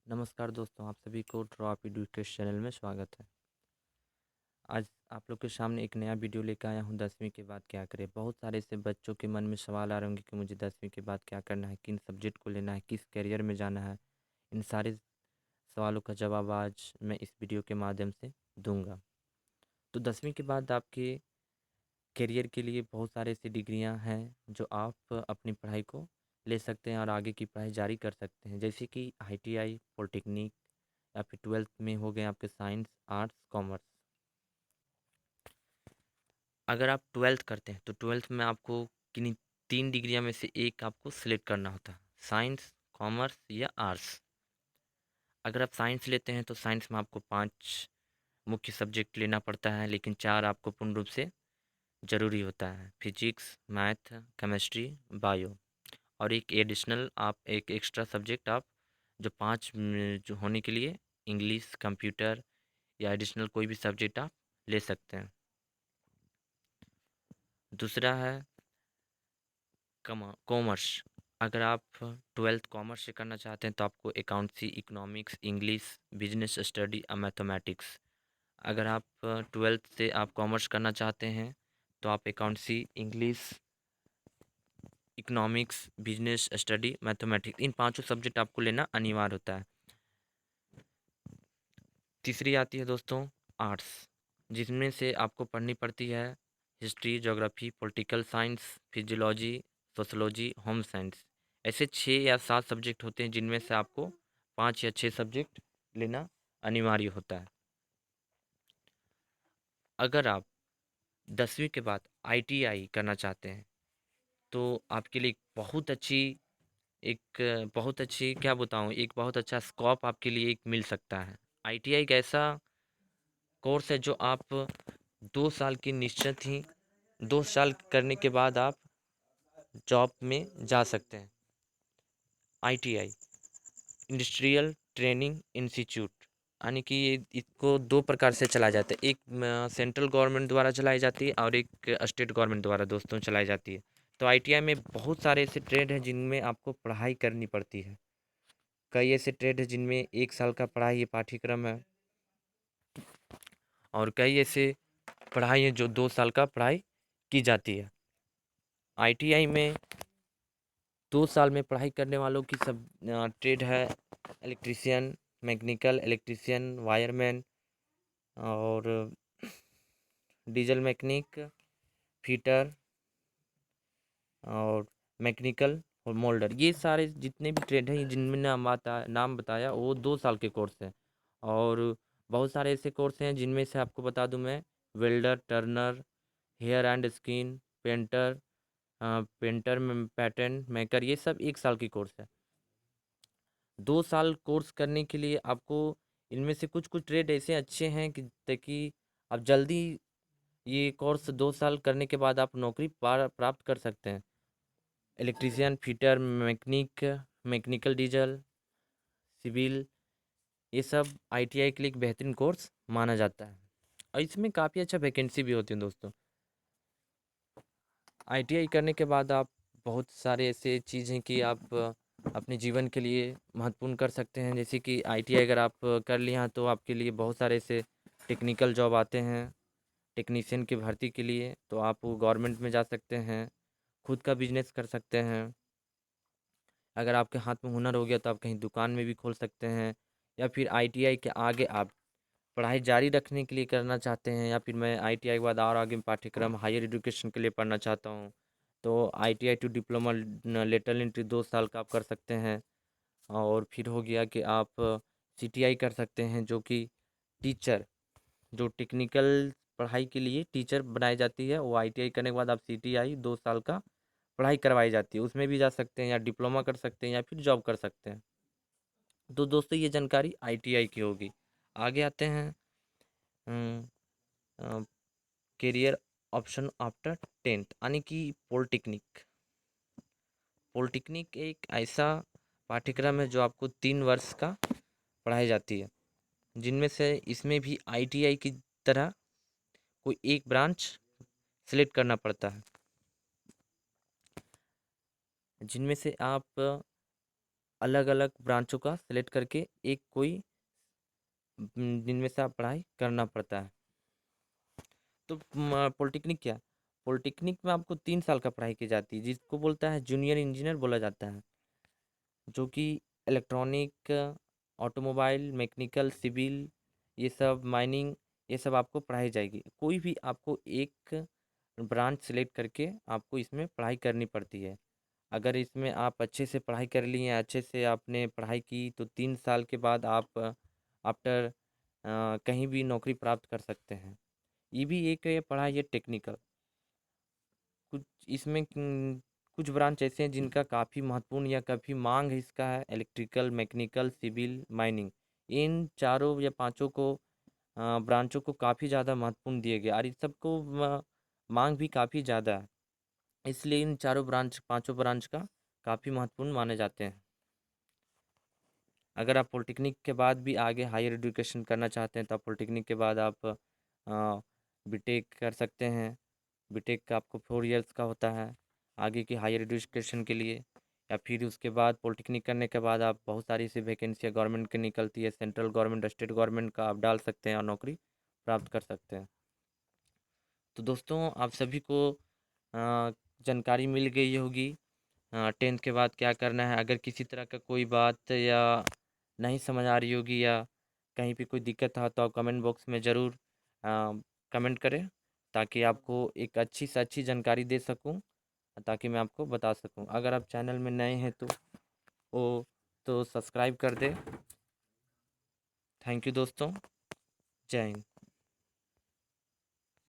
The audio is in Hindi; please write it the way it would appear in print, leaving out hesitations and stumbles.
नमस्कार दोस्तों, आप सभी को ड्रॉप एडुकेशन चैनल में स्वागत है। आज आप लोग के सामने एक नया वीडियो लेकर आया हूँ। 10वीं के बाद क्या करें। बहुत सारे ऐसे बच्चों के मन में सवाल आ रहे होंगे कि मुझे 10वीं के बाद क्या करना है, किन सब्जेक्ट को लेना है, किस करियर में जाना है। इन सारे सवालों का जवाब आज मैं इस वीडियो के माध्यम से दूंगा। तो 10वीं के बाद आपके करियर के लिए बहुत सारे ऐसी डिग्रियां हैं जो आप अपनी पढ़ाई को ले सकते हैं और आगे की पढ़ाई जारी कर सकते हैं, जैसे कि ITI, पॉलिटेक्निक, या फिर 12th में हो गए आपके साइंस, आर्ट्स, कॉमर्स। अगर आप 12th करते हैं तो 12th में आपको किन्हीं 3 डिग्रियां में से एक आपको सिलेक्ट करना होता है, साइंस, कॉमर्स या आर्ट्स। अगर आप साइंस लेते हैं तो साइंस में आपको 5 मुख्य सब्जेक्ट लेना पड़ता है, लेकिन 4 आपको पूर्ण रूप से ज़रूरी होता है, फिजिक्स, मैथ, केमिस्ट्री, बायो। और एक एडिशनल आप एक एक्स्ट्रा सब्जेक्ट आप जो 5 जो होने के लिए इंग्लिश, कंप्यूटर या एडिशनल कोई भी सब्जेक्ट आप ले सकते हैं। दूसरा है कॉमर्स। अगर आप 12th कॉमर्स से करना चाहते हैं तो आपको accountancy, economics, English, business study और मैथमेटिक्स। अगर आप 12th से आप कॉमर्स करना चाहते हैं तो आप accountancy, English, economics, business study, mathematics, इन पांचों सब्जेक्ट आपको लेना अनिवार्य होता है। तीसरी आती है दोस्तों आर्ट्स, जिसमें से आपको पढ़नी पड़ती है history, geography, political science, physiology, sociology, home science. ऐसे 6 या 7 सब्जेक्ट होते हैं जिनमें से आपको 5 या 6 सब्जेक्ट लेना अनिवार्य होता है। अगर आप 10वीं के बाद ITI करना चाहते हैं तो आपके लिए बहुत अच्छी क्या बताऊँ, एक बहुत अच्छा स्कोप आपके लिए एक मिल सकता है। ITI एक ऐसा कोर्स है जो आप 2 साल की निश्चित ही 2 साल करने के बाद आप जॉब में जा सकते हैं। ITI इंडस्ट्रियल ट्रेनिंग इंस्टीट्यूट, यानी कि ये इसको 2 प्रकार से चलाया जाता है। एक सेंट्रल गवर्नमेंट द्वारा चलाई जाती है और एक स्टेट गवर्नमेंट द्वारा दोस्तों चलाई जाती है। तो ITI में बहुत सारे ऐसे ट्रेड हैं जिनमें आपको पढ़ाई करनी पड़ती है। कई ऐसे ट्रेड हैं जिनमें 1 साल का पढ़ाई ये पाठ्यक्रम है, और कई ऐसे पढ़ाई है जो 2 साल का पढ़ाई की जाती है। ITI में 2 साल में पढ़ाई करने वालों की सब ट्रेड है इलेक्ट्रीशियन, मैकेनिकल इलेक्ट्रीशियन, वायरमैन, और डीजल मैकेनिक, फिटर, और मैकेनिकल और मोल्डर। ये सारे जितने भी ट्रेड हैं जिनमें नाम बताया वो 2 साल के कोर्स हैं। और बहुत सारे ऐसे कोर्स हैं जिनमें से आपको बता दूं मैं, welder, turner, hair and skin, painter, painter में पैटर्न मेकर, ये सब 1 साल की कोर्स है। 2 साल कोर्स करने के लिए आपको इनमें से कुछ कुछ ट्रेड ऐसे अच्छे हैं कि ताकि आप जल्दी ये कोर्स 2 साल करने के बाद आप नौकरी प्राप्त कर सकते हैं। Electrician, fitter, mechanical, diesel, civil, ये सब ITI के लिए एक बेहतरीन कोर्स माना जाता है, और इसमें काफ़ी अच्छा वैकेंसी भी होती है दोस्तों। ITI करने के बाद आप बहुत सारे ऐसे चीज़ हैं कि आप अपने जीवन के लिए महत्वपूर्ण कर सकते हैं, जैसे कि ITI अगर आप कर लिए हैं तो आपके लिए बहुत सारे ऐसे टेक्निकल जॉब आते हैं। टेक्नीशियन की भर्ती के लिए तो आप गवर्नमेंट में जा सकते हैं, खुद का बिजनेस कर सकते हैं। अगर आपके हाथ में हुनर हो गया तो आप कहीं दुकान में भी खोल सकते हैं, या फिर ITI के आगे आप पढ़ाई जारी रखने के लिए करना चाहते हैं, या फिर मैं ITI के बाद और आगे पाठ्यक्रम हायर एजुकेशन के लिए पढ़ना चाहता हूँ तो ITI to diploma lateral entry 2 साल का आप कर सकते हैं। और फिर हो गया कि आप CTI कर सकते हैं, जो कि टीचर, जो टेक्निकल पढ़ाई के लिए टीचर बनाई जाती है, वो ITI करने के बाद आप CTI 2 साल का पढ़ाई करवाई जाती है, उसमें भी जा सकते हैं, या डिप्लोमा कर सकते हैं या फिर जॉब कर सकते हैं। तो दोस्तों ये जानकारी ITI की होगी। आगे आते हैं करियर ऑप्शन आफ्टर 10th, यानी कि पॉलिटेक्निक। पॉलिटेक्निक एक ऐसा पाठ्यक्रम है जो आपको 3 वर्ष का पढ़ाई जाती है, जिनमें से इसमें भी ITI की तरह कोई एक ब्रांच सेलेक्ट करना पड़ता है, जिनमें से आप अलग अलग ब्रांचों का सेलेक्ट करके एक कोई जिनमें से आप पढ़ाई करना पड़ता है। तो पॉलिटेक्निक क्या, पॉलिटेक्निक में आपको 3 साल का पढ़ाई की जाती है, जिसको बोलता है जूनियर इंजीनियर बोला जाता है, जो कि इलेक्ट्रॉनिक, ऑटोमोबाइल, मैकेनिकल, सिविल, ये सब माइनिंग, ये सब आपको पढ़ाई जाएगी। कोई भी आपको एक ब्रांच सेलेक्ट करके आपको इसमें पढ़ाई करनी पड़ती है। अगर इसमें आप अच्छे से पढ़ाई कर लिए, अच्छे से आपने पढ़ाई की, तो 3 साल के बाद आप आफ्टर कहीं भी नौकरी प्राप्त कर सकते हैं। ये भी एक ये पढ़ाई है टेक्निकल। कुछ इसमें कुछ ब्रांच ऐसे हैं जिनका काफ़ी महत्वपूर्ण या काफ़ी मांग है, इसका है इलेक्ट्रिकल, मैकेनिकल, सिविल, माइनिंग। इन चारों या पांचों को ब्रांचों को काफ़ी ज़्यादा महत्वपूर्ण दिए गए, और इन सबको मांग भी काफ़ी ज़्यादा है। इसलिए इन चारों ब्रांच, पांचों ब्रांच का काफ़ी महत्वपूर्ण माने जाते हैं। अगर आप पॉलिटेक्निक के बाद भी आगे हायर एजुकेशन करना चाहते हैं, तो आप पॉलिटेक्निक के बाद आप बीटेक कर सकते हैं। बीटेक का आपको 4 इयर्स का होता है आगे की हायर एजुकेशन के लिए। या फिर उसके बाद पॉलिटेक्निक करने के बाद आप बहुत सारी सी वैकेंसियाँ गवर्नमेंट की निकलती है, सेंट्रल गवर्नमेंट, स्टेट गवर्नमेंट का आप डाल सकते हैं और नौकरी प्राप्त कर सकते हैं। तो दोस्तों, आप सभी को जानकारी मिल गई होगी 10th के बाद क्या करना है। अगर किसी तरह का कोई बात या नहीं समझ आ रही होगी, या कहीं पे कोई दिक्कत है, तो आप कमेंट बॉक्स में ज़रूर कमेंट करें, ताकि आपको एक अच्छी से अच्छी जानकारी दे सकूं, ताकि मैं आपको बता सकूं। अगर आप चैनल में नए हैं ओ तो सब्सक्राइब कर दें। थैंक यू दोस्तों, जय हिंद।